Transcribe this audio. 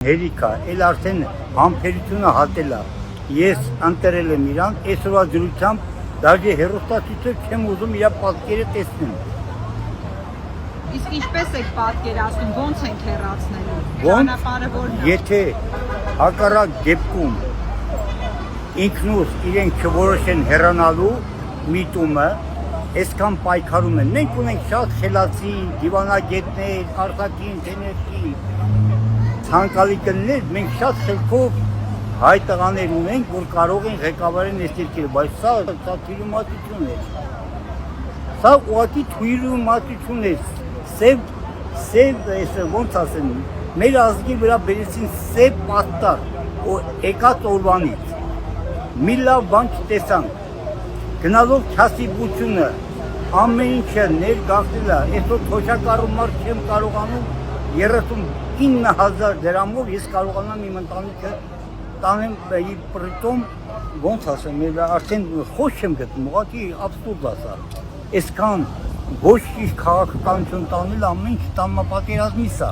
Հերիքա, էլ արդեն համբերությունը հատել է։ Ես ընտրել եմ իրան, այսօրվա դրությամբ դաժե հեռուստացույցով չեմ ուզում իր պատկերը տեսնեմ։ Իսկ ինչպես եք պատկերացնում, ո՞նց ենք հեռացնելու։ Ճանապարհը որն է։ Եթե հակառակ դեպքում ինքնուս իրենք չորոշեն հեռանալու միտումը, այսքան պայքարում են։ Մենք ունենք շատ խելացի, դիվանագետներ, արտաքին, ներքին, ցանկալի կլներ, մենք շատ խելքով հայ տղաներ ունենք, որ կարող են ղեկավարեն այս երկիրը, բայց սա թյուրիմացություն է։ Սա ուղղակի թյուրիմացություն է։ Սև ոնց ասեմ, մեր ազգի վրա բերեցին սև պատտար, եկած օրվանից։ Մի լավ բան չտեսանք։ Գնալով չասիբությունը, ամեն ինչը ներգաղթել է, այսօր թոշակառու մարդ չեմ կարողանում 39,000 դրամով ես կարողանամ իմ ընտանիքը տանեմ, պրիտոմ ոնց ասեմ, արդեն խոսք չեմ գտնում, ուղղակի աբսուրդ է սա։ Այսքան ոչ ճիշտ քաղաքականություն տանել ամեն ինչ տամապատերազմի սա։